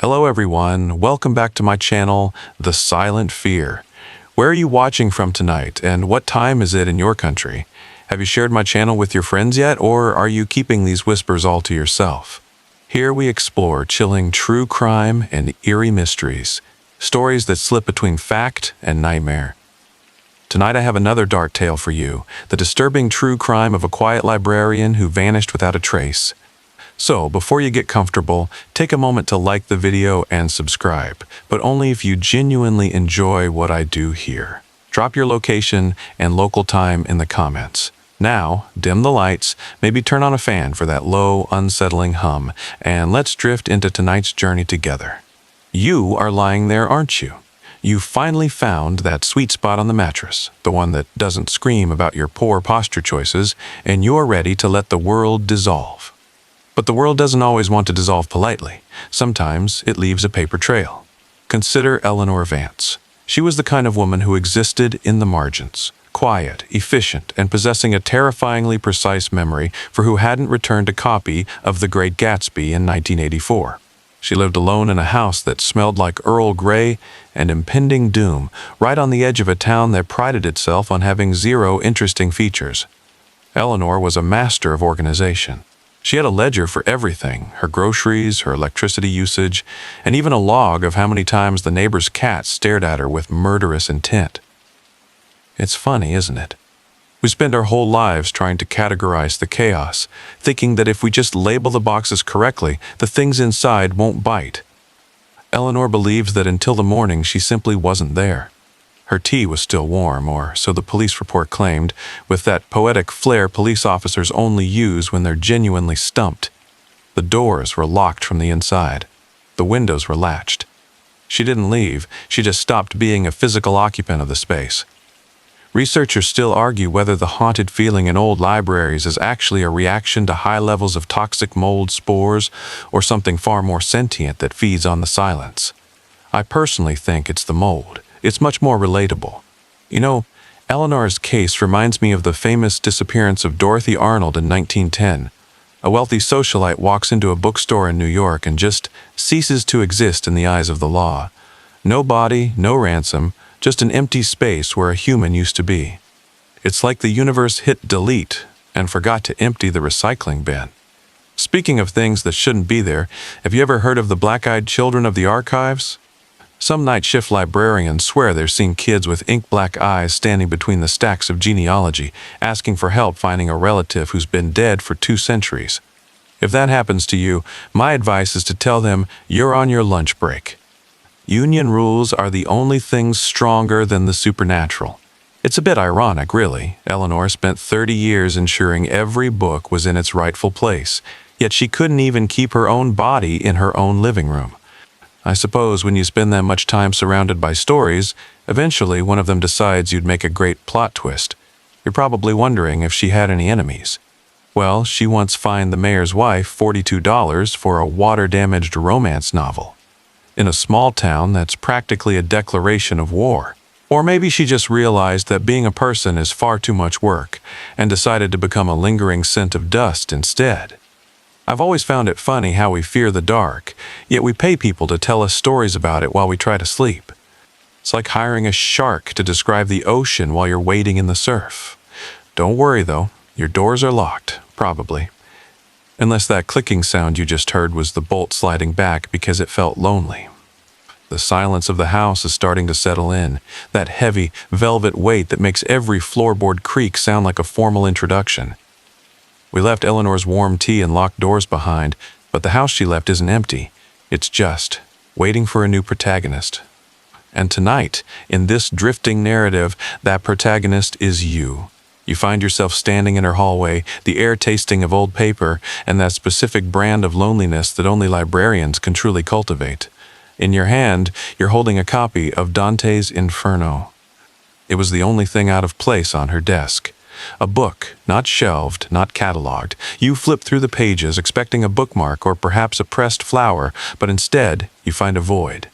Hello everyone, welcome back to my channel, The Silent Fear. Where are you watching from tonight, and what time is it in your country? Have you shared my channel with your friends yet, or are you keeping these whispers all to yourself? Here we explore chilling true crime and eerie mysteries, stories that slip between fact and nightmare. Tonight I have another dark tale for you, the disturbing true crime of a quiet librarian who vanished without a trace. So, before you get comfortable, take a moment to like the video and subscribe, but only if you genuinely enjoy what I do here. Drop your location and local time in the comments. Now, dim the lights, maybe turn on a fan for that low, unsettling hum, and let's drift into tonight's journey together. You are lying there, aren't you? You finally found that sweet spot on the mattress, the one that doesn't scream about your poor posture choices, and you're ready to let the world dissolve. But the world doesn't always want to dissolve politely. Sometimes it leaves a paper trail. Consider Eleanor Vance. She was the kind of woman who existed in the margins, quiet, efficient, and possessing a terrifyingly precise memory for who hadn't returned a copy of The Great Gatsby in 1984. She lived alone in a house that smelled like Earl Grey and impending doom, right on the edge of a town that prided itself on having zero interesting features. Eleanor was a master of organization. She had a ledger for everything, her groceries, her electricity usage, and even a log of how many times the neighbor's cat stared at her with murderous intent. It's funny, isn't it? We spend our whole lives trying to categorize the chaos, thinking that if we just label the boxes correctly, the things inside won't bite. Eleanor believed that until the morning she simply wasn't there. Her tea was still warm, or so the police report claimed, with that poetic flair police officers only use when they're genuinely stumped. The doors were locked from the inside. The windows were latched. She didn't leave, she just stopped being a physical occupant of the space. Researchers still argue whether the haunted feeling in old libraries is actually a reaction to high levels of toxic mold spores or something far more sentient that feeds on the silence. I personally think it's the mold. It's much more relatable. You know, Eleanor's case reminds me of the famous disappearance of Dorothy Arnold in 1910. A wealthy socialite walks into a bookstore in New York and just ceases to exist in the eyes of the law. No body, no ransom, just an empty space where a human used to be. It's like the universe hit delete and forgot to empty the recycling bin. Speaking of things that shouldn't be there, have you ever heard of the black-eyed children of the archives? Some night shift librarians swear they're seeing kids with ink-black eyes standing between the stacks of genealogy, asking for help finding a relative who's been dead for 2 centuries. If that happens to you, my advice is to tell them you're on your lunch break. Union rules are the only things stronger than the supernatural. It's a bit ironic, really. Eleanor spent 30 years ensuring every book was in its rightful place, yet she couldn't even keep her own body in her own living room. I suppose when you spend that much time surrounded by stories, eventually one of them decides you'd make a great plot twist. You're probably wondering if she had any enemies. Well, she once fined the mayor's wife $42 for a water-damaged romance novel. In a small town, that's practically a declaration of war. Or maybe she just realized that being a person is far too much work, and decided to become a lingering scent of dust instead. I've always found it funny how we fear the dark, yet we pay people to tell us stories about it while we try to sleep. It's like hiring a shark to describe the ocean while you're wading in the surf. Don't worry though, your doors are locked, probably. Unless that clicking sound you just heard was the bolt sliding back because it felt lonely. The silence of the house is starting to settle in, that heavy, velvet weight that makes every floorboard creak sound like a formal introduction. We left Eleanor's warm tea and locked doors behind, but the house she left isn't empty. It's just waiting for a new protagonist. And tonight, in this drifting narrative, that protagonist is you. You find yourself standing in her hallway, the air tasting of old paper, and that specific brand of loneliness that only librarians can truly cultivate. In your hand, you're holding a copy of Dante's Inferno. It was the only thing out of place on her desk. A book, not shelved, not cataloged. You flip through the pages expecting a bookmark or perhaps a pressed flower, but instead you find a void.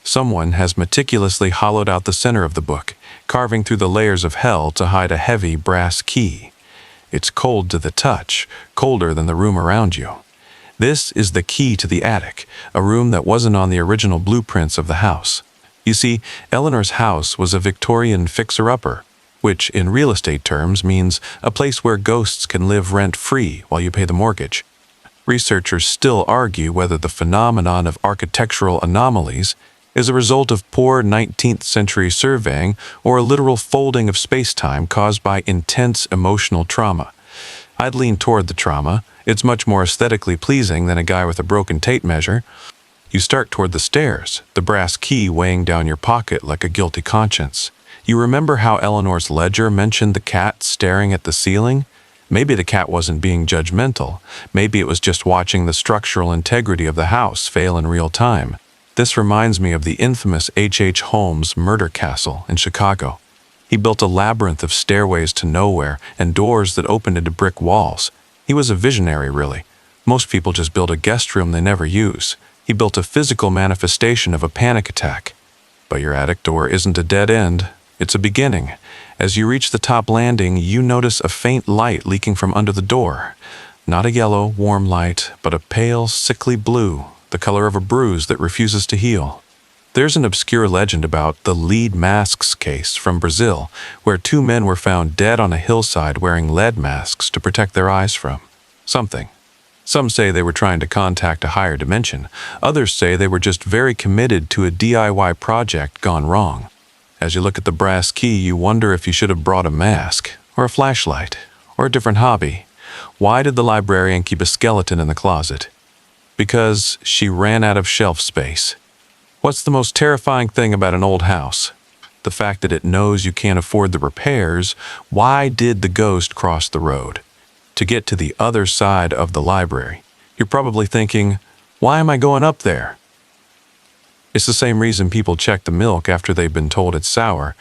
Someone has meticulously hollowed out the center of the book, carving through the layers of hell to hide a heavy brass key. It's cold to the touch, colder than the room around you. This is the key to the attic, a room that wasn't on the original blueprints of the house. You see, Eleanor's house was a Victorian fixer-upper, which in real estate terms means a place where ghosts can live rent-free while you pay the mortgage. Researchers still argue whether the phenomenon of architectural anomalies is a result of poor 19th century surveying or a literal folding of space-time caused by intense emotional trauma. I'd lean toward the trauma. It's much more aesthetically pleasing than a guy with a broken tape measure. You start toward the stairs, the brass key weighing down your pocket like a guilty conscience. You remember how Eleanor's ledger mentioned the cat staring at the ceiling? Maybe the cat wasn't being judgmental. Maybe it was just watching the structural integrity of the house fail in real time. This reminds me of the infamous H.H. Holmes murder castle in Chicago. He built a labyrinth of stairways to nowhere and doors that opened into brick walls. He was a visionary, really. Most people just build a guest room they never use. He built a physical manifestation of a panic attack. But your attic door isn't a dead end. It's a beginning. As you reach the top landing, you notice a faint light leaking from under the door. Not a yellow, warm light, but a pale, sickly blue, the color of a bruise that refuses to heal. There's an obscure legend about the lead masks case from Brazil, where two men were found dead on a hillside wearing lead masks to protect their eyes from something. Some say they were trying to contact a higher dimension. Others say they were just very committed to a DIY project gone wrong. As you look at the brass key, you wonder if you should have brought a mask, or a flashlight, or a different hobby. Why did the librarian keep a skeleton in the closet? Because she ran out of shelf space. What's the most terrifying thing about an old house? The fact that it knows you can't afford the repairs. Why did the ghost cross the road? To get to the other side of the library. You're probably thinking, why am I going up there? It's the same reason people check the milk after they've been told it's sour.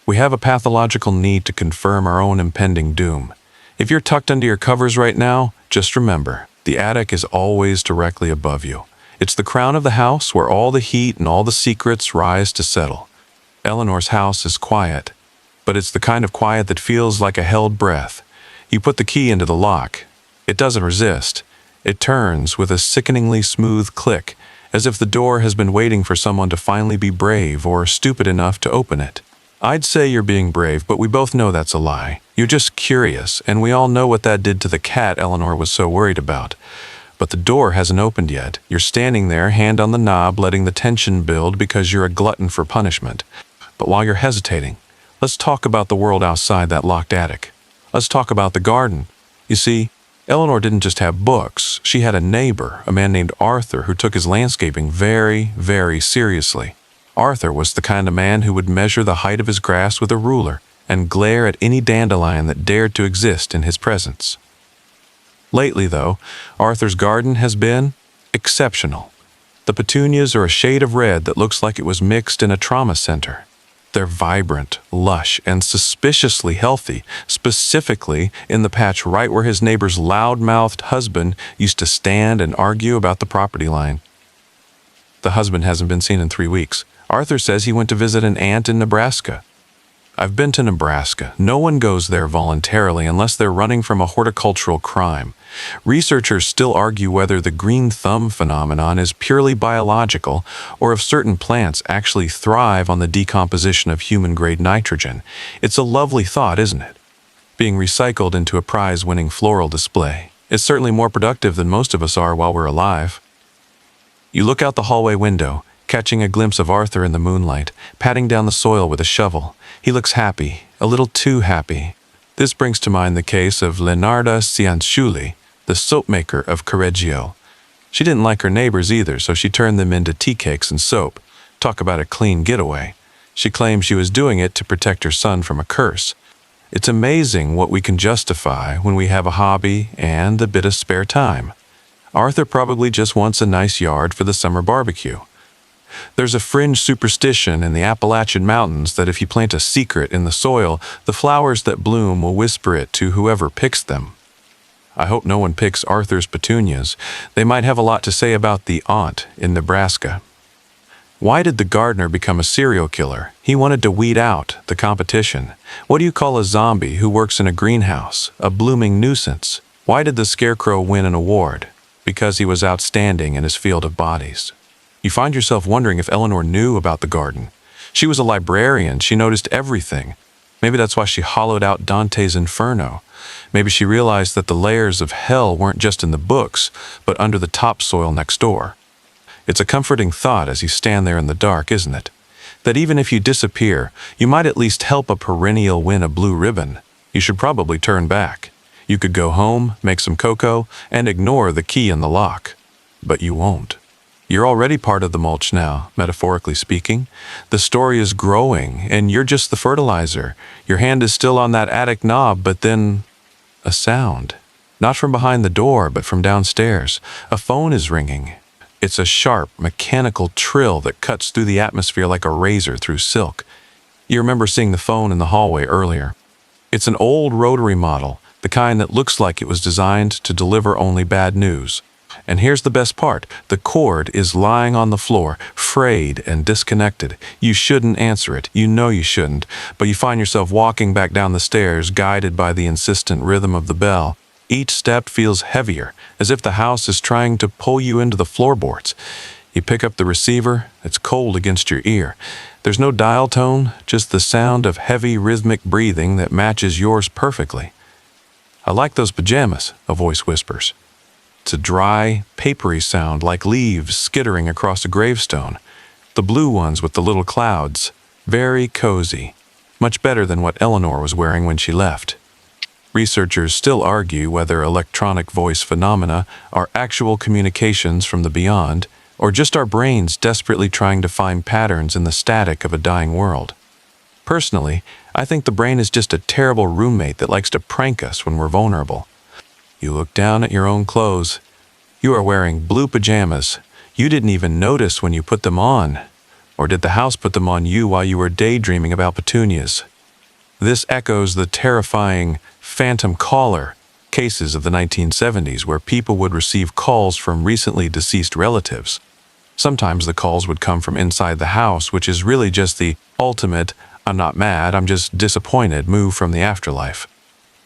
We have a pathological need to confirm our own impending doom. If you're tucked under your covers right now, just remember, the attic is always directly above you. It's the crown of the house where all the heat and all the secrets rise to settle. Eleanor's house is quiet, but it's the kind of quiet that feels like a held breath. You put the key into the lock. It doesn't resist. It turns with a sickeningly smooth click, as if the door has been waiting for someone to finally be brave or stupid enough to open it. I'd say you're being brave, but we both know that's a lie. You're just curious, and we all know what that did to the cat Eleanor was so worried about. But the door hasn't opened yet. You're standing there, hand on the knob, letting the tension build because you're a glutton for punishment. But while you're hesitating, let's talk about the world outside that locked attic. Let's talk about the garden. You see, Eleanor didn't just have books. She had a neighbor, a man named Arthur, who took his landscaping very, very seriously. Arthur was the kind of man who would measure the height of his grass with a ruler and glare at any dandelion that dared to exist in his presence. Lately, though, Arthur's garden has been exceptional. The petunias are a shade of red that looks like it was mixed in a trauma center. They're vibrant, lush, and suspiciously healthy, specifically in the patch right where his neighbor's loud-mouthed husband used to stand and argue about the property line. The husband hasn't been seen in 3 weeks. Arthur says he went to visit an aunt in Nebraska. I've been to Nebraska. No one goes there voluntarily unless they're running from a horticultural crime. Researchers still argue whether the green thumb phenomenon is purely biological or if certain plants actually thrive on the decomposition of human-grade nitrogen. It's a lovely thought, isn't it? Being recycled into a prize-winning floral display. It's certainly more productive than most of us are while we're alive. You look out the hallway window, catching a glimpse of Arthur in the moonlight, patting down the soil with a shovel. He looks happy, a little too happy. This brings to mind the case of Leonarda Cianciulli, the soap maker of Correggio. She didn't like her neighbors either, so she turned them into tea cakes and soap. Talk about a clean getaway. She claimed she was doing it to protect her son from a curse. It's amazing what we can justify when we have a hobby and a bit of spare time. Arthur probably just wants a nice yard for the summer barbecue. There's a fringe superstition in the Appalachian Mountains that if you plant a secret in the soil, the flowers that bloom will whisper it to whoever picks them. I hope no one picks Arthur's petunias. They might have a lot to say about the aunt in Nebraska. Why did the gardener become a serial killer? He wanted to weed out the competition. What do you call a zombie who works in a greenhouse, a blooming nuisance? Why did the scarecrow win an award? because he was outstanding in his field of bodies. You find yourself wondering if Eleanor knew about the garden. She was a librarian, she noticed everything. Maybe that's why she hollowed out Dante's Inferno. Maybe she realized that the layers of hell weren't just in the books, but under the topsoil next door. It's a comforting thought as you stand there in the dark, isn't it? That even if you disappear, you might at least help a perennial win a blue ribbon. You should probably turn back. You could go home, make some cocoa, and ignore the key in the lock. But you won't. You're already part of the mulch now, metaphorically speaking. The story is growing, and you're just the fertilizer. Your hand is still on that attic knob, but then a sound. Not from behind the door, but from downstairs. A phone is ringing. It's a sharp, mechanical trill that cuts through the atmosphere like a razor through silk. You remember seeing the phone in the hallway earlier. It's an old rotary model, the kind that looks like it was designed to deliver only bad news. And here's the best part. The cord is lying on the floor, frayed and disconnected. You shouldn't answer it. You know you shouldn't. But you find yourself walking back down the stairs, guided by the insistent rhythm of the bell. Each step feels heavier, as if the house is trying to pull you into the floorboards. You pick up the receiver. It's cold against your ear. There's no dial tone, just the sound of heavy, rhythmic breathing that matches yours perfectly. "I like those pajamas," a voice whispers. It's a dry, papery sound like leaves skittering across a gravestone. The blue ones with the little clouds. Very cozy. Much better than what Eleanor was wearing when she left. Researchers still argue whether electronic voice phenomena are actual communications from the beyond, or just our brains desperately trying to find patterns in the static of a dying world. Personally, I think the brain is just a terrible roommate that likes to prank us when we're vulnerable. You look down at your own clothes. You are wearing blue pajamas. You didn't even notice when you put them on. Or did the house put them on you while you were daydreaming about petunias? This echoes the terrifying phantom caller cases of the 1970s, where people would receive calls from recently deceased relatives. Sometimes the calls would come from inside the house, which is really just the ultimate, "I'm not mad, I'm just disappointed" move from the afterlife.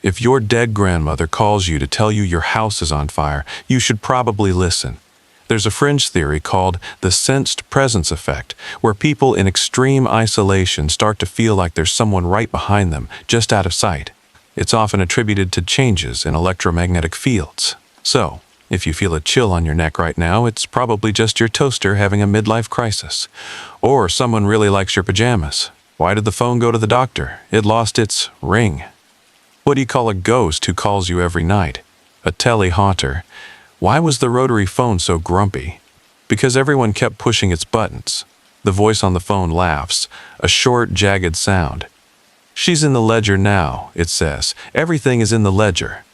If your dead grandmother calls you to tell you your house is on fire, you should probably listen. There's a fringe theory called the sensed presence effect, where people in extreme isolation start to feel like there's someone right behind them, just out of sight. It's often attributed to changes in electromagnetic fields. So, if you feel a chill on your neck right now, it's probably just your toaster having a midlife crisis. Or someone really likes your pajamas. Why did the phone go to the doctor? It lost its ring. What do you call a ghost who calls you every night? A telehaunter. Why was the rotary phone so grumpy? Because everyone kept pushing its buttons. The voice on the phone laughs, a short, jagged sound. "She's in the ledger now," it says. "Everything is in the ledger."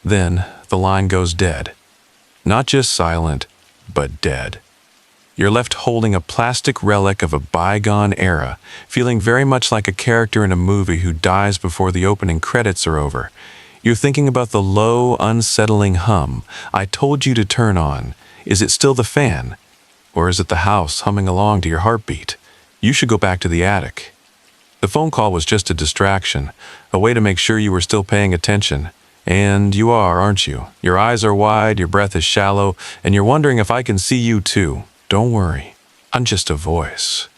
Then the line goes dead. Not just silent, but dead. You're left holding a plastic relic of a bygone era, feeling very much like a character in a movie who dies before the opening credits are over. You're thinking about the low, unsettling hum I told you to turn on. Is it still the fan? Or is it the house humming along to your heartbeat? You should go back to the attic. The phone call was just a distraction, a way to make sure you were still paying attention. And you are, aren't you? Your eyes are wide, your breath is shallow, and you're wondering if I can see you too. Don't worry, I'm just a voice.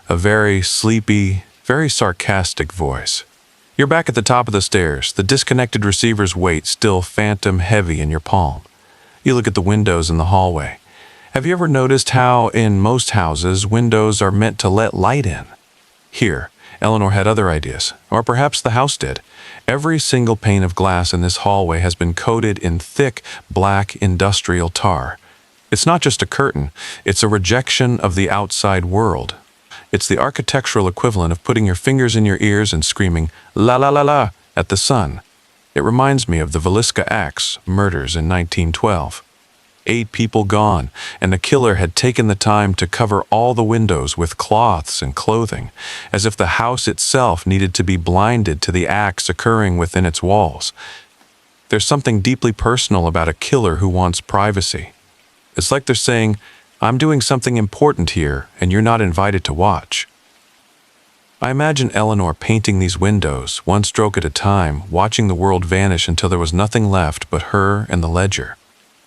A very sleepy, very sarcastic voice. You're back at the top of the stairs, the disconnected receiver's weight still phantom heavy in your palm. You look at the windows in the hallway. Have you ever noticed how, in most houses, windows are meant to let light in? Here, Eleanor had other ideas, or perhaps the house did. Every single pane of glass in this hallway has been coated in thick, black industrial tar. It's not just a curtain, it's a rejection of the outside world. It's the architectural equivalent of putting your fingers in your ears and screaming, "La la la la," at the sun. It reminds me of the Villisca Axe murders in 1912. 8 people gone, and the killer had taken the time to cover all the windows with cloths and clothing, as if the house itself needed to be blinded to the acts occurring within its walls. There's something deeply personal about a killer who wants privacy. It's like they're saying, "I'm doing something important here, and you're not invited to watch." I imagine Eleanor painting these windows, one stroke at a time, watching the world vanish until there was nothing left but her and the ledger.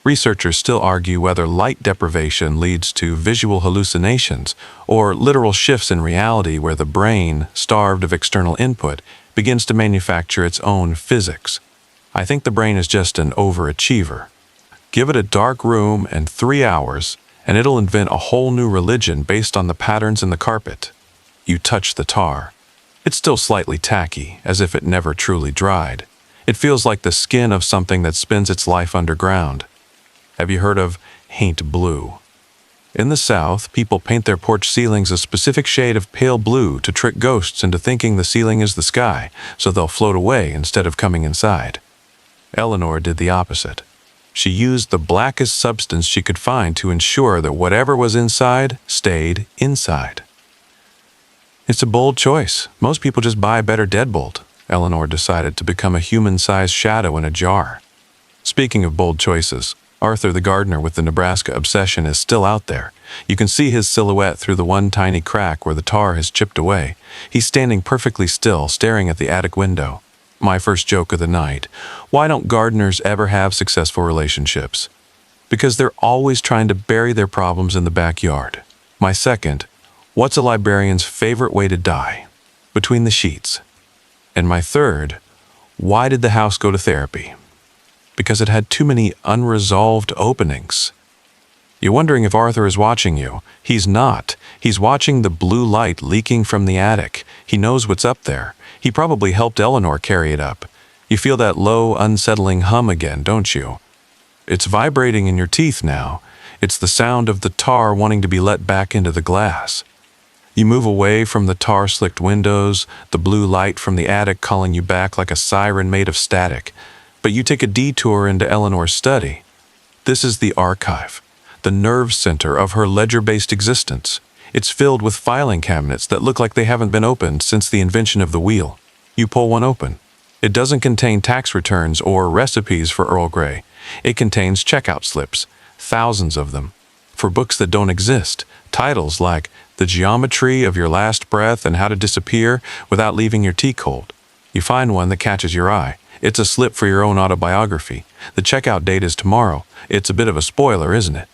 Researchers still argue whether light deprivation leads to visual hallucinations or literal shifts in reality where the brain, starved of external input, begins to manufacture its own physics. I think the brain is just an overachiever. Give it a dark room and 3 hours, and it'll invent a whole new religion based on the patterns in the carpet. You touch the tar. It's still slightly tacky, as if it never truly dried. It feels like the skin of something that spends its life underground. Have you heard of haint blue? In the South, people paint their porch ceilings a specific shade of pale blue to trick ghosts into thinking the ceiling is the sky, so they'll float away instead of coming inside. Eleanor did the opposite. She used the blackest substance she could find to ensure that whatever was inside stayed inside. It's a bold choice. Most people just buy a better deadbolt. Eleanor decided to become a human-sized shadow in a jar. Speaking of bold choices, Arthur the gardener with the Nebraska obsession is still out there. You can see his silhouette through the one tiny crack where the tar has chipped away. He's standing perfectly still, staring at the attic window. My first joke of the night: why don't gardeners ever have successful relationships? Because they're always trying to bury their problems in the backyard. My second: what's a librarian's favorite way to die? Between the sheets. And my third: why did the house go to therapy? Because it had too many unresolved openings. You're wondering if Arthur is watching you. He's not. He's watching the blue light leaking from the attic. He knows what's up there. He probably helped Eleanor carry it up. You feel that low, unsettling hum again, don't you? It's vibrating in your teeth now. It's the sound of the tar wanting to be let back into the glass. You move away from the tar-slicked windows, the blue light from the attic calling you back like a siren made of static. But you take a detour into Eleanor's study. This is the archive, the nerve center of her ledger-based existence. It's filled with filing cabinets that look like they haven't been opened since the invention of the wheel. You pull one open. It doesn't contain tax returns or recipes for Earl Grey. It contains checkout slips, thousands of them, for books that don't exist. Titles like The Geometry of Your Last Breath and How to Disappear Without Leaving Your Tea Cold. You find one that catches your eye. It's a slip for your own autobiography. The checkout date is tomorrow. It's a bit of a spoiler, isn't it?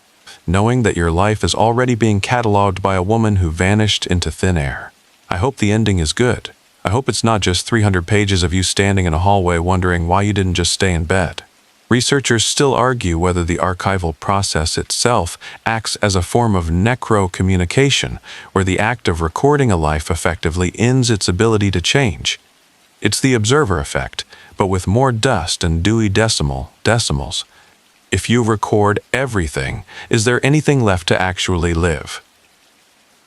Knowing that your life is already being cataloged by a woman who vanished into thin air. I hope the ending is good. I hope it's not just 300 pages of you standing in a hallway wondering why you didn't just stay in bed. Researchers still argue whether the archival process itself acts as a form of necro-communication, where the act of recording a life effectively ends its ability to change. It's the observer effect, but with more dust and Dewey decimals. If you record everything, is there anything left to actually live?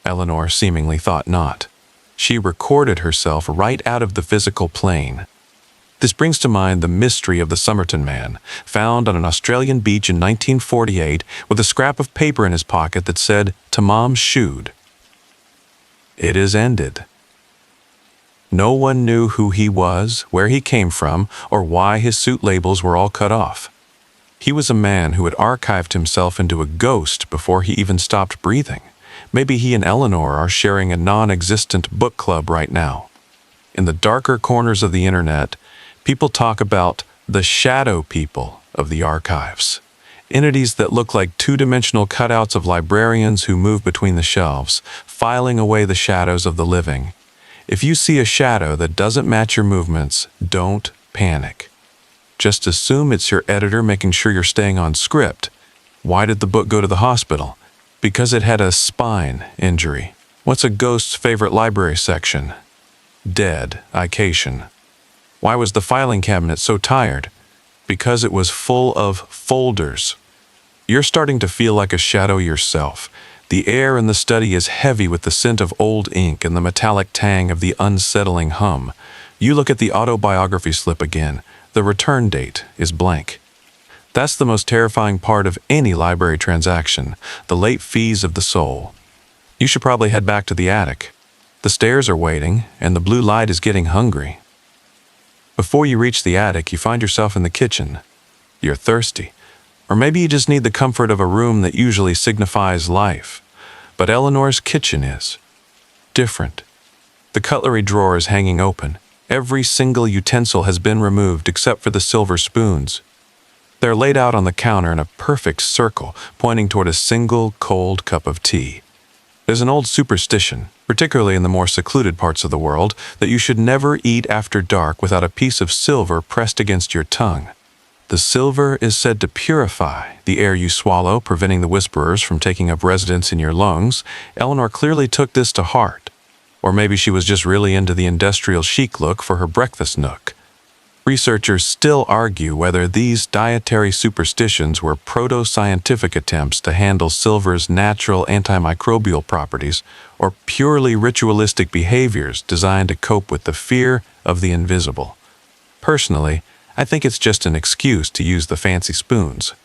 Eleanor seemingly thought not. She recorded herself right out of the physical plane. This brings to mind the mystery of the Somerton man, found on an Australian beach in 1948 with a scrap of paper in his pocket that said, "To Mom's shoed." It is ended. No one knew who he was, where he came from, or why his suit labels were all cut off. He was a man who had archived himself into a ghost before he even stopped breathing. Maybe he and Eleanor are sharing a non-existent book club right now. In the darker corners of the internet, people talk about the shadow people of the archives. Entities that look like two-dimensional cutouts of librarians who move between the shelves, filing away the shadows of the living. If you see a shadow that doesn't match your movements, don't panic. Just assume it's your editor making sure you're staying on script. Why did the book go to the hospital? Because it had a spine injury. What's a ghost's favorite library section? Dead, ication. Why was the filing cabinet so tired? Because it was full of folders. You're starting to feel like a shadow yourself. The air in the study is heavy with the scent of old ink and the metallic tang of the unsettling hum. You look at the autobiography slip again. The return date is blank. That's the most terrifying part of any library transaction, the late fees of the soul. You should probably head back to the attic. The stairs are waiting, and the blue light is getting hungry. Before you reach the attic, you find yourself in the kitchen. You're thirsty. Or maybe you just need the comfort of a room that usually signifies life. But Eleanor's kitchen is different. The cutlery drawer is hanging open. Every single utensil has been removed except for the silver spoons. They're laid out on the counter in a perfect circle, pointing toward a single cold cup of tea. There's an old superstition, particularly in the more secluded parts of the world, that you should never eat after dark without a piece of silver pressed against your tongue. The silver is said to purify the air you swallow, preventing the whisperers from taking up residence in your lungs. Eleanor clearly took this to heart. Or maybe she was just really into the industrial chic look for her breakfast nook. Researchers still argue whether these dietary superstitions were proto-scientific attempts to handle silver's natural antimicrobial properties or purely ritualistic behaviors designed to cope with the fear of the invisible. Personally, I think it's just an excuse to use the fancy spoons.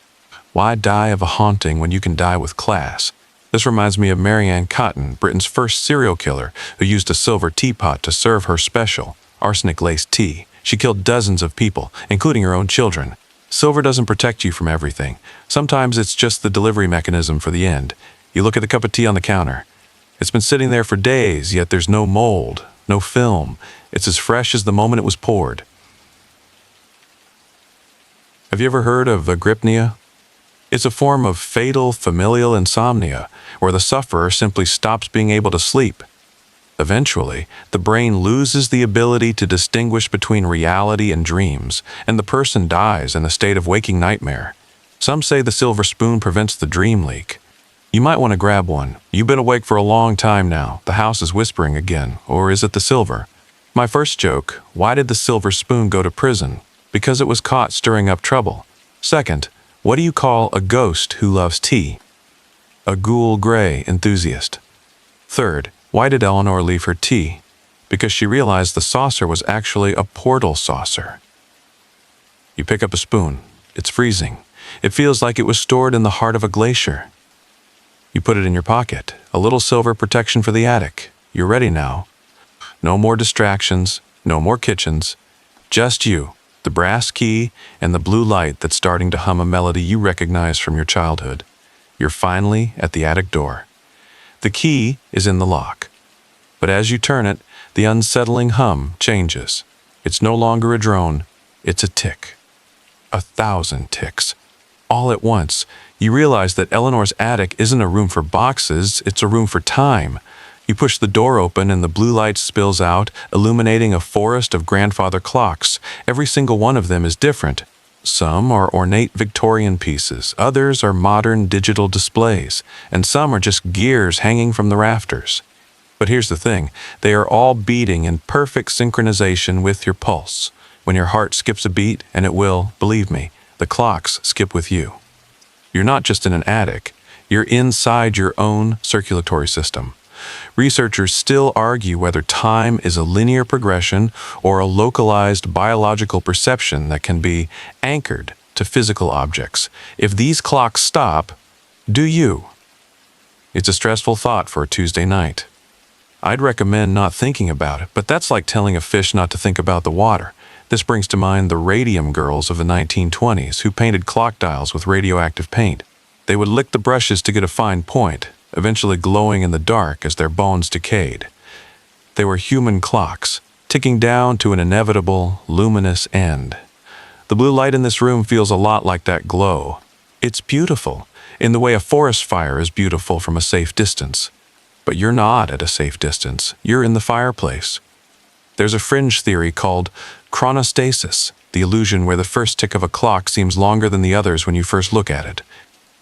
Why die of a haunting when you can die with class? This reminds me of Mary Ann Cotton, Britain's first serial killer, who used a silver teapot to serve her special, arsenic-laced tea. She killed dozens of people, including her own children. Silver doesn't protect you from everything. Sometimes it's just the delivery mechanism for the end. You look at the cup of tea on the counter. It's been sitting there for days, yet there's no mold, no film. It's as fresh as the moment it was poured. Have you ever heard of agrypnia? It's a form of fatal familial insomnia, where the sufferer simply stops being able to sleep. Eventually, the brain loses the ability to distinguish between reality and dreams, and the person dies in a state of waking nightmare. Some say the silver spoon prevents the dream leak. You might want to grab one. You've been awake for a long time now. The house is whispering again. Or is it the silver? My first joke, why did the silver spoon go to prison? Because it was caught stirring up trouble. Second, what do you call a ghost who loves tea? A ghoul gray enthusiast. Third, why did Eleanor leave her tea? Because she realized the saucer was actually a portal saucer. You pick up a spoon. It's freezing. It feels like it was stored in the heart of a glacier. You put it in your pocket. A little silver protection for the attic. You're ready now. No more distractions. No more kitchens. Just you, the brass key, and the blue light that's starting to hum a melody you recognize from your childhood. You're finally at the attic door. The key is in the lock. But as you turn it, the unsettling hum changes. It's no longer a drone, it's a tick. 1,000 ticks. All at once, you realize that Eleanor's attic isn't a room for boxes, it's a room for time. You push the door open and the blue light spills out, illuminating a forest of grandfather clocks. Every single one of them is different. Some are ornate Victorian pieces, others are modern digital displays, and some are just gears hanging from the rafters. But here's the thing, they are all beating in perfect synchronization with your pulse. When your heart skips a beat, and it will, believe me, the clocks skip with you. You're not just in an attic, you're inside your own circulatory system. Researchers still argue whether time is a linear progression or a localized biological perception that can be anchored to physical objects. If these clocks stop, do you? It's a stressful thought for a Tuesday night. I'd recommend not thinking about it, but that's like telling a fish not to think about the water. This brings to mind the radium girls of the 1920s who painted clock dials with radioactive paint. They would lick the brushes to get a fine point, eventually glowing in the dark as their bones decayed. They were human clocks, ticking down to an inevitable, luminous end. The blue light in this room feels a lot like that glow. It's beautiful, in the way a forest fire is beautiful from a safe distance. But you're not at a safe distance, you're in the fireplace. There's a fringe theory called chronostasis, the illusion where the first tick of a clock seems longer than the others when you first look at it.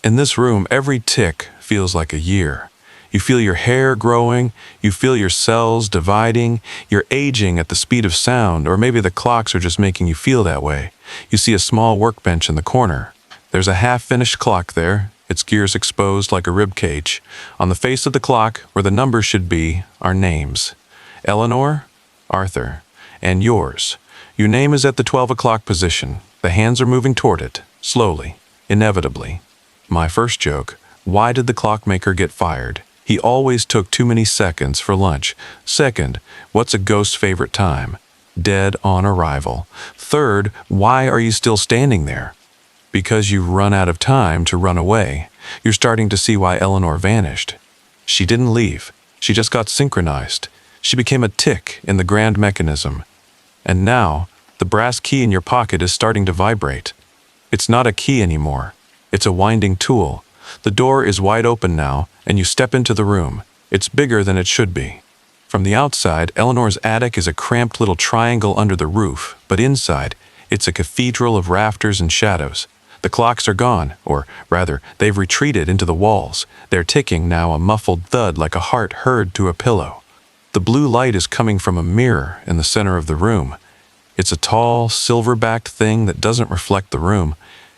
In this room, every tick feels like a year. You feel your hair growing, you feel your cells dividing, you're aging at the speed of sound, or maybe the clocks are just making you feel that way. You see a small workbench in the corner. There's a half-finished clock there, its gears exposed like a rib cage. On the face of the clock, where the numbers should be, are names. Eleanor, Arthur, and yours. Your name is at the 12 o'clock position. The hands are moving toward it, slowly, inevitably. My first joke, why did the clockmaker get fired? He always took too many seconds for lunch. Second, what's a ghost's favorite time? Dead on arrival. Third, why are you still standing there? Because you've run out of time to run away. You're starting to see why Eleanor vanished. She didn't leave. She just got synchronized. She became a tick in the grand mechanism. And now, the brass key in your pocket is starting to vibrate. It's not a key anymore. It's a winding tool. The door is wide open now, and you step into the room. It's bigger than it should be. From the outside, Eleanor's attic is a cramped little triangle under the roof, but inside, it's a cathedral of rafters and shadows. The clocks are gone, or rather, they've retreated into the walls. They're ticking now, a muffled thud like a heart heard to a pillow. The blue light is coming from a mirror in the center of the room. It's a tall, silver-backed thing that doesn't reflect the room.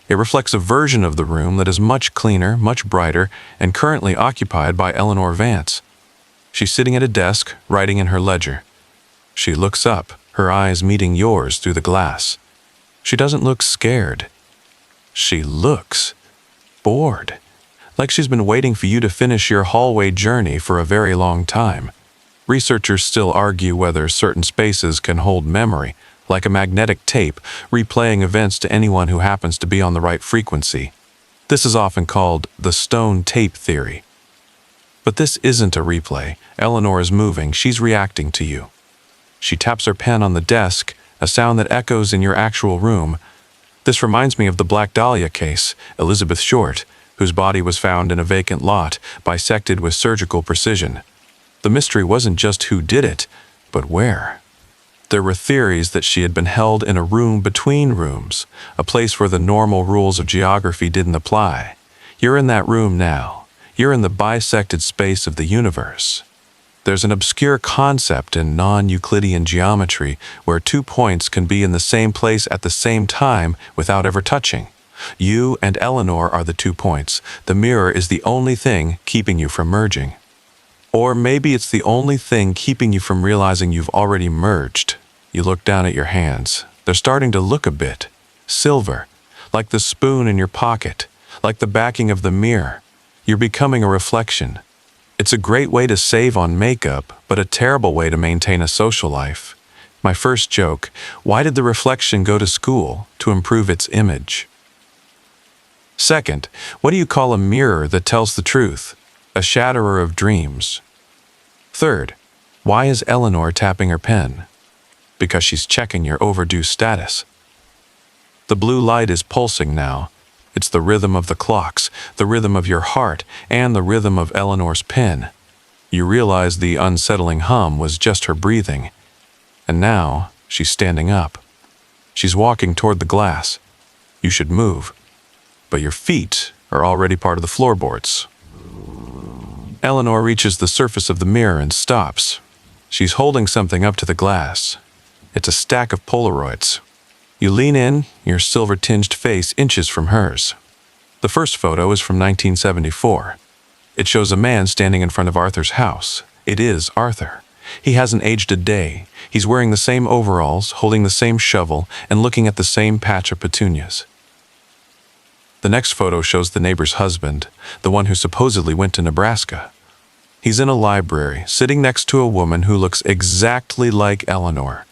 It reflects a version of the room that is much cleaner, much brighter, and currently occupied by Eleanor Vance. She's sitting at a desk, writing in her ledger. She looks up, her eyes meeting yours through the glass. She doesn't look scared. She looks bored, like she's been waiting for you to finish your hallway journey for a very long time. Researchers still argue whether certain spaces can hold memory, like a magnetic tape, replaying events to anyone who happens to be on the right frequency. This is often called the stone tape theory. But this isn't a replay. Eleanor is moving. She's reacting to you. She taps her pen on the desk, a sound that echoes in your actual room. This reminds me of the Black Dahlia case, Elizabeth Short, whose body was found in a vacant lot, bisected with surgical precision. The mystery wasn't just who did it, but where. There were theories that she had been held in a room between rooms, a place where the normal rules of geography didn't apply. You're in that room now. You're in the bisected space of the universe. There's an obscure concept in non-Euclidean geometry where 2 points can be in the same place at the same time without ever touching. You and Eleanor are the 2 points. The mirror is the only thing keeping you from merging. Or maybe it's the only thing keeping you from realizing you've already merged. You look down at your hands. They're starting to look a bit silver, like the spoon in your pocket, like the backing of the mirror. You're becoming a reflection. It's a great way to save on makeup, but a terrible way to maintain a social life. My first joke, why did the reflection go to school? To improve its image. Second, what do you call a mirror that tells the truth? A shatterer of dreams. Third, why is Eleanor tapping her pen? Because she's checking your overdue status. The blue light is pulsing now. It's the rhythm of the clocks, the rhythm of your heart, and the rhythm of Eleanor's pen. You realize the unsettling hum was just her breathing. And now, she's standing up. She's walking toward the glass. You should move. But your feet are already part of the floorboards. Eleanor reaches the surface of the mirror and stops. She's holding something up to the glass. It's a stack of Polaroids. You lean in, your silver-tinged face inches from hers. The first photo is from 1974. It shows a man standing in front of Arthur's house. It is Arthur. He hasn't aged a day. He's wearing the same overalls, holding the same shovel, and looking at the same patch of petunias. The next photo shows the neighbor's husband, the one who supposedly went to Nebraska. He's in a library, sitting next to a woman who looks exactly like Eleanor.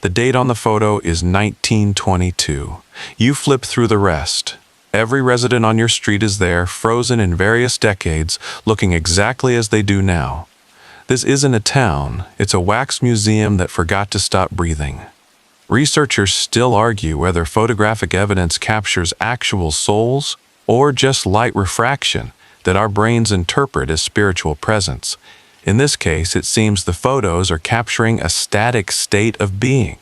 The date on the photo is 1922. You flip through the rest. Every resident on your street is there, frozen in various decades, looking exactly as they do now. This isn't a town, it's a wax museum that forgot to stop breathing. Researchers still argue whether photographic evidence captures actual souls or just light refraction that our brains interpret as spiritual presence. In this case, it seems the photos are capturing a static state of being,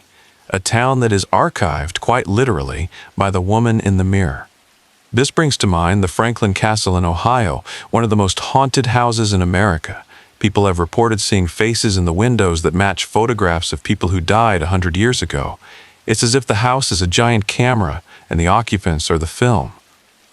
a town that is archived quite literally by the woman in the mirror. This brings to mind the Franklin Castle in Ohio, one of the most haunted houses in America. People have reported seeing faces in the windows that match photographs of people who died 100 years ago. It's as if the house is a giant camera and the occupants are the film.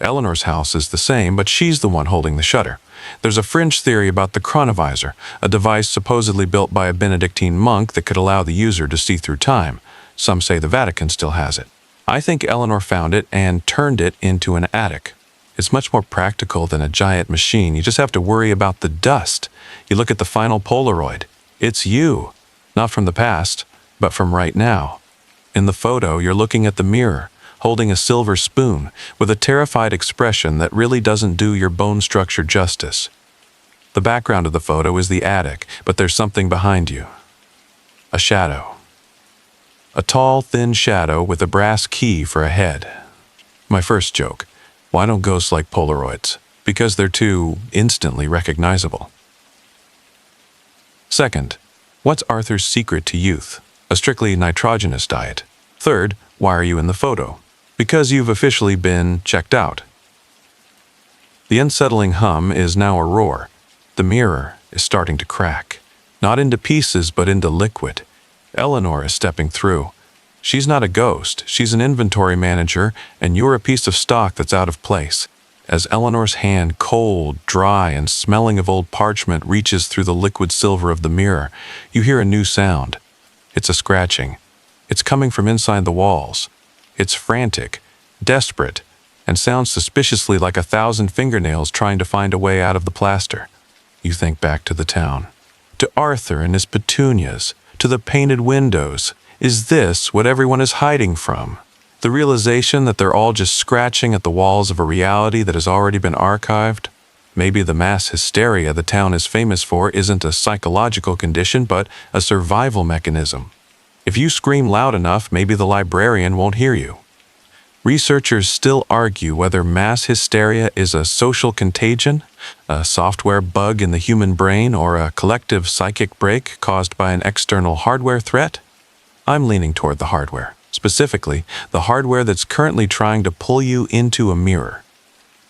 Eleanor's house is the same, but she's the one holding the shutter. There's a fringe theory about the chronovisor, a device supposedly built by a Benedictine monk that could allow the user to see through time. Some say the Vatican still has it. I think Eleanor found it and turned it into an attic. It's much more practical than a giant machine. You just have to worry about the dust. You look at the final Polaroid. It's you, not from the past, but from right now. In the photo, you're looking at the mirror, holding a silver spoon, with a terrified expression that really doesn't do your bone structure justice. The background of the photo is the attic, but there's something behind you. A shadow. A tall, thin shadow with a brass key for a head. My first joke: why don't ghosts like Polaroids? Because they're too instantly recognizable. Second, what's Arthur's secret to youth? A strictly nitrogenous diet. Third, why are you in the photo? Because you've officially been checked out. The unsettling hum is now a roar. The mirror is starting to crack. Not into pieces, but into liquid. Eleanor is stepping through. She's not a ghost, she's an inventory manager, and you're a piece of stock that's out of place. As Eleanor's hand, cold, dry, and smelling of old parchment, reaches through the liquid silver of the mirror, you hear a new sound. It's a scratching. It's coming from inside the walls. It's frantic, desperate, and sounds suspiciously like 1,000 fingernails trying to find a way out of the plaster. You think back to the town, to Arthur and his petunias, to the painted windows. Is this what everyone is hiding from? The realization that they're all just scratching at the walls of a reality that has already been archived? Maybe the mass hysteria the town is famous for isn't a psychological condition, but a survival mechanism. If you scream loud enough, maybe the librarian won't hear you. Researchers still argue whether mass hysteria is a social contagion, a software bug in the human brain, or a collective psychic break caused by an external hardware threat. I'm leaning toward the hardware, specifically the hardware that's currently trying to pull you into a mirror.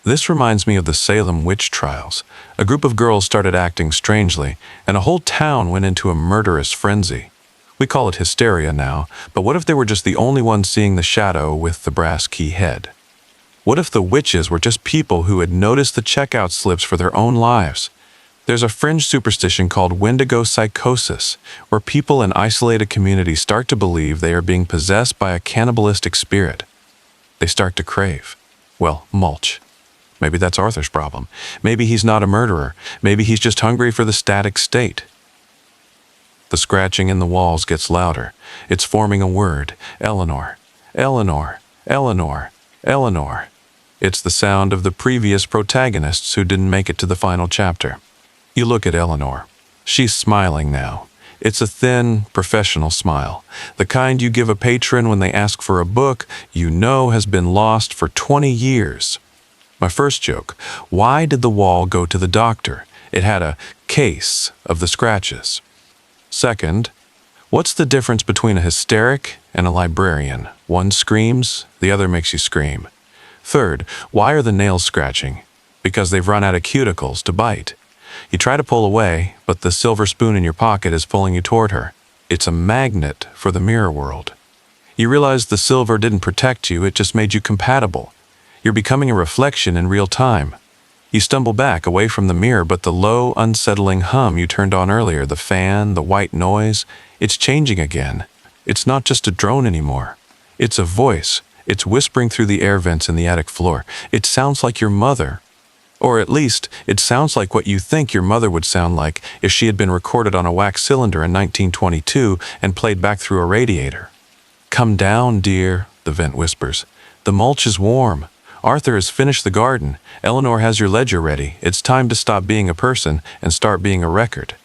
This reminds me of the Salem witch trials. A group of girls started acting strangely, and a whole town went into a murderous frenzy. We call it hysteria now, but what if they were just the only ones seeing the shadow with the brass key head? What if the witches were just people who had noticed the checkout slips for their own lives? There's a fringe superstition called Wendigo psychosis, where people in isolated communities start to believe they are being possessed by a cannibalistic spirit. They start to crave, well, mulch. Maybe that's Arthur's problem. Maybe he's not a murderer. Maybe he's just hungry for the static state. The scratching in the walls gets louder. It's forming a word: Eleanor, Eleanor, Eleanor, Eleanor. It's the sound of the previous protagonists who didn't make it to the final chapter. You look at Eleanor. She's smiling now. It's a thin, professional smile, the kind you give a patron when they ask for a book you know has been lost for 20 years. My first joke: why did the wall go to the doctor? It had a case of the scratches. Second, what's the difference between a hysteric and a librarian? One screams, the other makes you scream. Third, why are the nails scratching? Because they've run out of cuticles to bite. You try to pull away, but the silver spoon in your pocket is pulling you toward her. It's a magnet for the mirror world. You realize the silver didn't protect you, it just made you compatible. You're becoming a reflection in real time. You stumble back away from the mirror, but the low, unsettling hum you turned on earlier, the fan, the white noise, it's changing again. It's not just a drone anymore. It's a voice. It's whispering through the air vents in the attic floor. It sounds like your mother. Or at least, it sounds like what you think your mother would sound like if she had been recorded on a wax cylinder in 1922 and played back through a radiator. "Come down, dear," the vent whispers. "The mulch is warm. Arthur has finished the garden. Eleanor has your ledger ready. It's time to stop being a person and start being a record."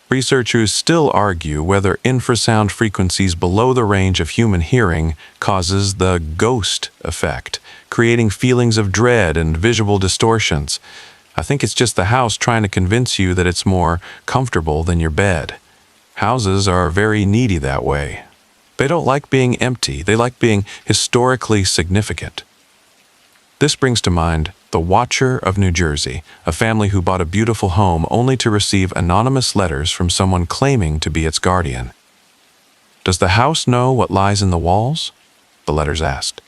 Researchers still argue whether infrasound frequencies below the range of human hearing causes the ghost effect, creating feelings of dread and visual distortions. I think it's just the house trying to convince you that it's more comfortable than your bed. Houses are very needy that way. They don't like being empty. They like being historically significant. This brings to mind the Watcher of New Jersey, a family who bought a beautiful home only to receive anonymous letters from someone claiming to be its guardian. "Does the house know what lies in the walls?" the letters asked.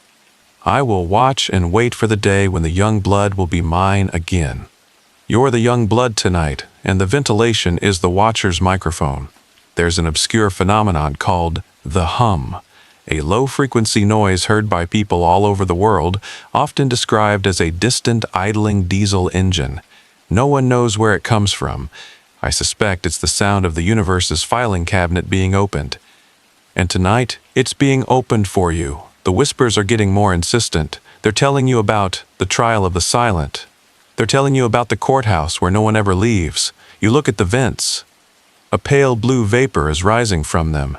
"I will watch and wait for the day when the young blood will be mine again." You're the young blood tonight, and the ventilation is the Watcher's microphone. There's an obscure phenomenon called the hum, a low-frequency noise heard by people all over the world, often described as a distant, idling diesel engine. No one knows where it comes from. I suspect it's the sound of the universe's filing cabinet being opened. And tonight, it's being opened for you. The whispers are getting more insistent. They're telling you about the trial of the silent. They're telling you about the courthouse where no one ever leaves. You look at the vents. A pale blue vapor is rising from them.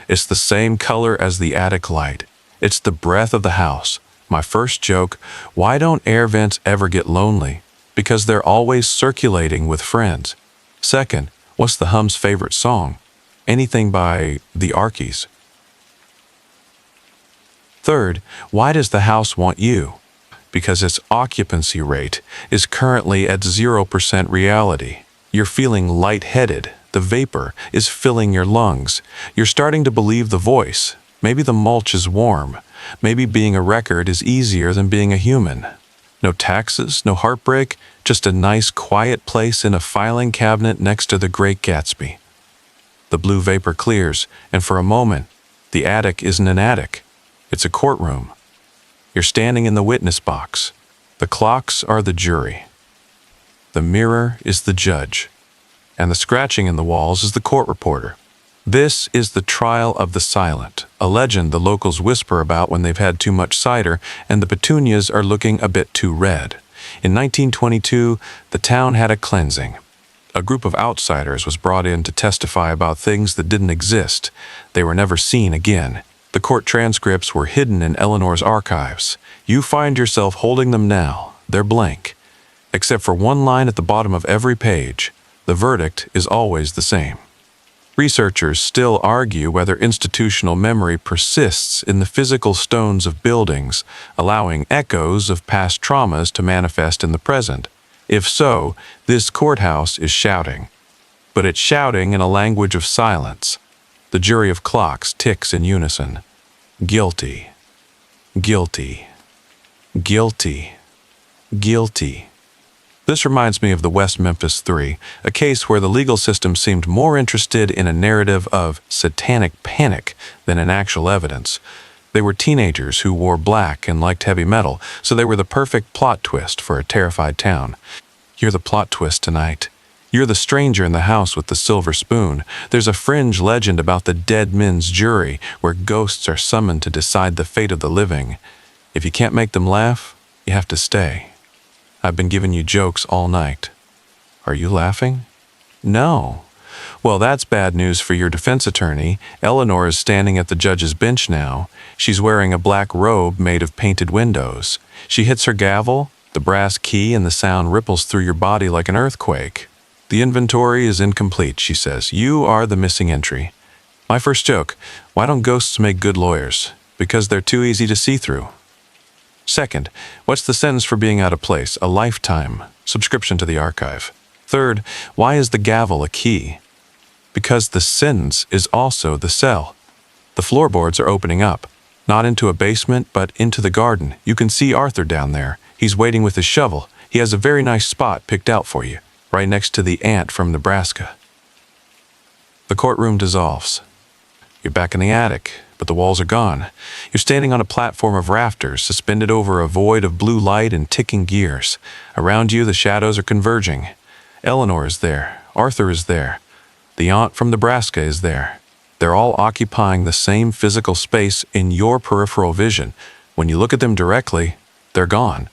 It's the same color as the attic light. It's the breath of the house, My first joke, why don't air vents ever get lonely? Because they're always circulating with friends. Second, what's the hum's favorite song? Anything by the Arkies. Third, why does the house want you? Because its occupancy rate is currently at 0% reality. You're feeling lightheaded. The vapor is filling your lungs. You're starting to believe the voice. Maybe the mulch is warm. Maybe being a record is easier than being a human. No taxes, no heartbreak, just a nice quiet place in a filing cabinet next to the Great Gatsby. The blue vapor clears, and for a moment, the attic isn't an attic. It's a courtroom. You're standing in the witness box. The clocks are the jury. The mirror is the judge. And the scratching in the walls is the court reporter. This is the trial of the silent, a legend the locals whisper about when they've had too much cider and the petunias are looking a bit too red. In 1922, the town had a cleansing. A group of outsiders was brought in to testify about things that didn't exist. They were never seen again. The court transcripts were hidden in Eleanor's archives. You find yourself holding them now. They're blank. Except for one line at the bottom of every page. The verdict is always the same. Researchers still argue whether institutional memory persists in the physical stones of buildings, allowing echoes of past traumas to manifest in the present. If so, this courthouse is shouting. But it's shouting in a language of silence. The jury of clocks ticks in unison. Guilty. Guilty. Guilty. Guilty. This reminds me of the West Memphis 3, a case where the legal system seemed more interested in a narrative of satanic panic than in actual evidence. They were teenagers who wore black and liked heavy metal, so they were the perfect plot twist for a terrified town. You're the plot twist tonight. You're the stranger in the house with the silver spoon. There's a fringe legend about the dead men's jury, where ghosts are summoned to decide the fate of the living. If you can't make them laugh, you have to stay. I've been giving you jokes all night. Are you laughing? No. Well, that's bad news for your defense attorney. Eleanor is standing at the judge's bench now. She's wearing a black robe made of painted windows. She hits her gavel, the brass key, and the sound ripples through your body like an earthquake. The inventory is incomplete, she says. You are the missing entry. My first joke, why don't ghosts make good lawyers? Because they're too easy to see through. Second, what's the sentence for being out of place? A lifetime. Subscription to the archive. Third, why is the gavel a key? Because the sentence is also the cell. The floorboards are opening up. Not into a basement, but into the garden. You can see Arthur down there. He's waiting with his shovel. He has a very nice spot picked out for you, right next to the ant from Nebraska. The courtroom dissolves. You're back in the attic, but the walls are gone. You're standing on a platform of rafters, suspended over a void of blue light and ticking gears. Around you, the shadows are converging. Eleanor is there. Arthur is there. The aunt from Nebraska is there. They're all occupying the same physical space in your peripheral vision. When you look at them directly, they're gone.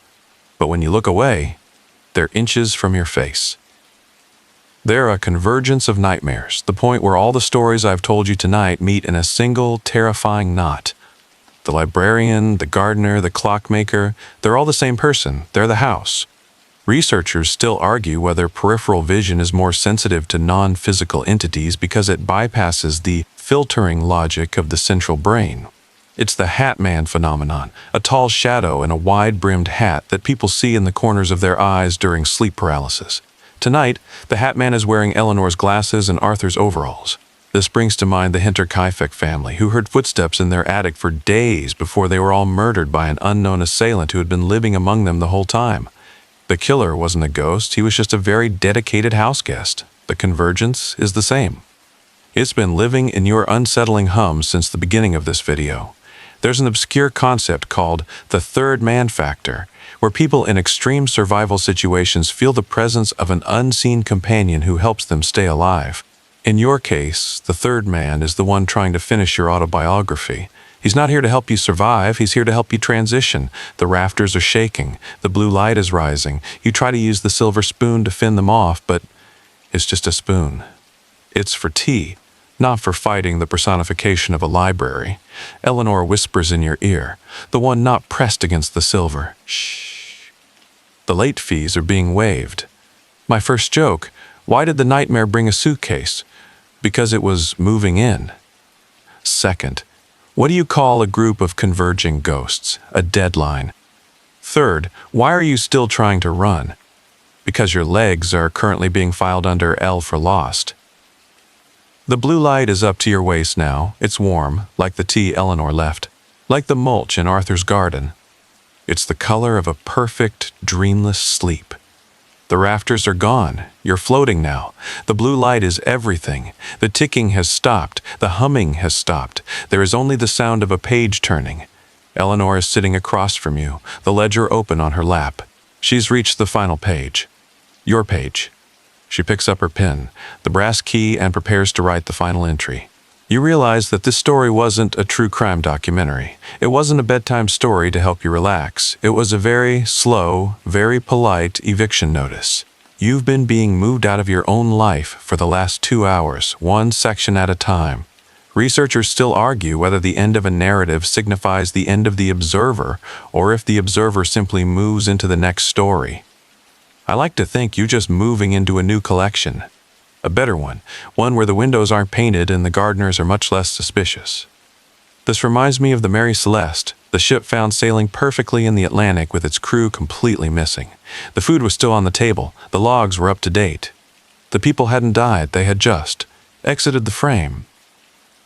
But when you look away, they're inches from your face. They're a convergence of nightmares, the point where all the stories I've told you tonight meet in a single, terrifying knot. The librarian, the gardener, the clockmaker, they're all the same person. They're the house. Researchers still argue whether peripheral vision is more sensitive to non-physical entities because it bypasses the filtering logic of the central brain. It's the Hat Man phenomenon, a tall shadow in a wide-brimmed hat that people see in the corners of their eyes during sleep paralysis. Tonight, the Hat Man is wearing Eleanor's glasses and Arthur's overalls. This brings to mind the Hinterkaifeck family, who heard footsteps in their attic for days before they were all murdered by an unknown assailant who had been living among them the whole time. The killer wasn't a ghost, he was just a very dedicated house guest. The convergence is the same. It's been living in your unsettling hum since the beginning of this video. There's an obscure concept called the third man factor, where people in extreme survival situations feel the presence of an unseen companion who helps them stay alive. In your case, the third man is the one trying to finish your autobiography. He's not here to help you survive, he's here to help you transition. The rafters are shaking, the blue light is rising. You try to use the silver spoon to fend them off, but it's just a spoon. It's for tea. not for fighting the personification of a library. Eleanor whispers in your ear, the one not pressed against the silver. Shh. The late fees are being waived. My first joke, why did the nightmare bring a suitcase? Because it was moving in. Second, what do you call a group of converging ghosts? A deadline. Third, why are you still trying to run? Because your legs are currently being filed under L for lost. The blue light is up to your waist now. It's warm, like the tea Eleanor left, like the mulch in Arthur's garden. It's the color of a perfect, dreamless sleep. The rafters are gone. You're floating now. The blue light is everything. The ticking has stopped. The humming has stopped. There is only the sound of a page turning. Eleanor is sitting across from you, the ledger open on her lap. She's reached the final page. Your page. She picks up her pen, the brass key, and prepares to write the final entry. You realize that this story wasn't a true crime documentary. It wasn't a bedtime story to help you relax. It was a very slow, very polite eviction notice. You've been being moved out of your own life for the last 2 hours, one section at a time. Researchers still argue whether the end of a narrative signifies the end of the observer, or if the observer simply moves into the next story. I like to think you're just moving into a new collection. A better one where the windows aren't painted and the gardeners are much less suspicious. This reminds me of the Mary Celeste, the ship found sailing perfectly in the Atlantic with its crew completely missing. The food was still on the table, the logs were up to date. The people hadn't died, they had just exited the frame.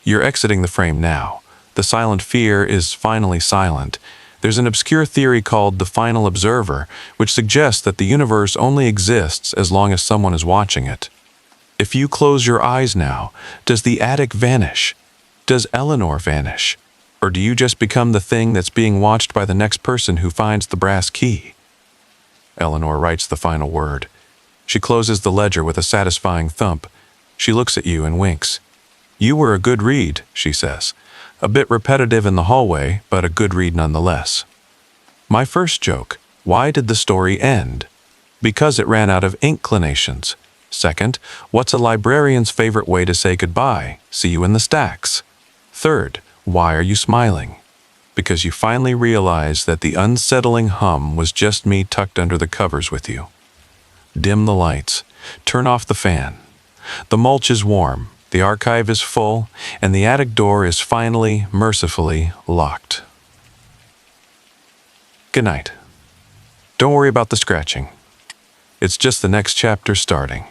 You're exiting the frame now. The silent fear is finally silent. There's an obscure theory called the final observer, which suggests that the universe only exists as long as someone is watching it. If you close your eyes now, does the attic vanish? Does Eleanor vanish? Or do you just become the thing that's being watched by the next person who finds the brass key? Eleanor writes the final word. She closes the ledger with a satisfying thump. She looks at you and winks. You were a good read, she says. A bit repetitive in the hallway, but a good read nonetheless. My first joke, why did the story end? Because it ran out of inclinations. Second, what's a librarian's favorite way to say goodbye? See you in the stacks. Third, why are you smiling? Because you finally realize that the unsettling hum was just me tucked under the covers with you. Dim the lights. Turn off the fan. The mulch is warm, the archive is full, and the attic door is finally, mercifully, locked. Good night. Don't worry about the scratching. It's just the next chapter starting.